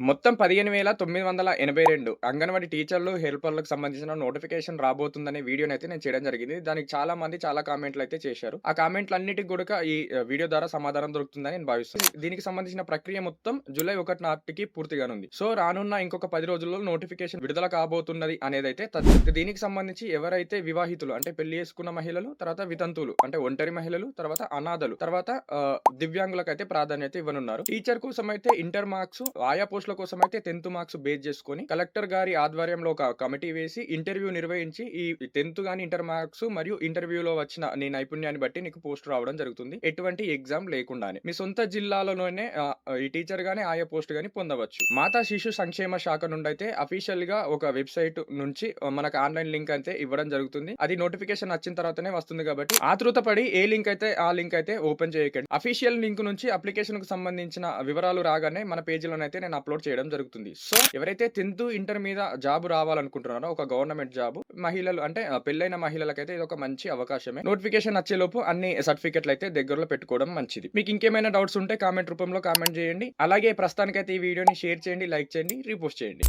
మొత్తం 15,982 అంగన్వాడీ టీచర్లు, హెల్పర్‌లకు సంబంధించిన నోటిఫికేషన్ రాబోతుందనే వీడియోనైతే నేను చేయడం జరిగింది. దానికి చాలా మంది చాలా కామెంట్‌లయితే చేశారు. ఆ కామెంట్‌లన్నిటికి గూడక ఈ వీడియో ద్వారా సమాధానం దొరుకుతుందని నేను భావిస్తున్నాను. దీనికి సంబంధించిన ప్రక్రియ మొత్తం జూలై 1 నాటికి పూర్తిగానుంది. సో, రానున్న ఇంకొక 10 రోజుల్లో నోటిఫికేషన్ విడుదల కాబోతున్నది అనేదైతే తథ్యం. దీనికి సంబంధించి ఎవరైతే వివాహితులు అంటే పెళ్లి చేసుకున్న మహిళలు, తర్వాత వితంతువులు అంటే ఒంటరి మహిళలు, తర్వాత అనాథలు, తర్వాత దివ్యాంగులకైతే ప్రాధాన్యత ఇవ్వనున్నారు. టీచర్ కోసమైతే ఇంటర్ మార్క్స్, ఆయా పోస్టుల కోసమైతే 10థ్ మార్క్స్ బేస్ చేసుకొని కలెక్టర్ గారి ఆధ్వర్యంలో ఒక కమిటీ వేసి ఇంటర్వ్యూ నిర్వహించి ఈ 10థ్ గాని ఇంటర్ మార్క్స్ మరియు ఇంటర్వ్యూలో వచ్చిన నీ నైపుణ్యాన్ని బట్టి నీకు పోస్ట్ రావడం జరుగుతుంది. ఎటువంటి ఎగ్జామ్ లేకుండానే. మీ సొంత జిల్లాలోనే ఈ టీచర్ గాని ఆయా పోస్ట్ గాని పొందవచ్చు. మాతా శిశు సంక్షేమ శాఖ నుండైతే అఫీషియల్ గా ఒక వెబ్‌సైట్ నుంచి మనకు ఆన్‌లైన్ లింక్ అయితే ఇవ్వడం జరుగుతుంది. అది నోటిఫికేషన్ వచ్చిన తర్వాతనే వస్తుంది కాబట్టి ఆతృత పడి ఏ లింక్ అయితే ఆ లింక్ అయితే ఓపెన్ చేయకండి. అఫీషియల్ లింక్ నుంచి అప్లికేషన్‌కు సంబంధించిన వివరాలు రాగానే మన పేజీలోనైతే నేను అప్‌లోడ్ చేయడం జరుగుతుంది. సో, ఎవరైతే 10థ్, ఇంటర్ మీద జాబ్ రావాలనుకుంటున్నారో ఒక గవర్నమెంట్ జాబ్ మహిళలు అంటే పెళ్లైన మహిళలకైతే ఇదొక మంచి అవకాశమే. నోటిఫికేషన్ వచ్చేలోపు అన్ని సర్టిఫికెట్‌లు అయితే దగ్గరలో పెట్టుకోవడం మంచిది. మీకు ఇంకేమైనా డౌట్స్ ఉంటే కామెంట్ రూపంలో కామెంట్ చేయండి. అలాగే ప్రస్తుతానికైతే ఈ వీడియోని షేర్ చేయండి, లైక్ చేయండి, రీపోస్ట్ చేయండి.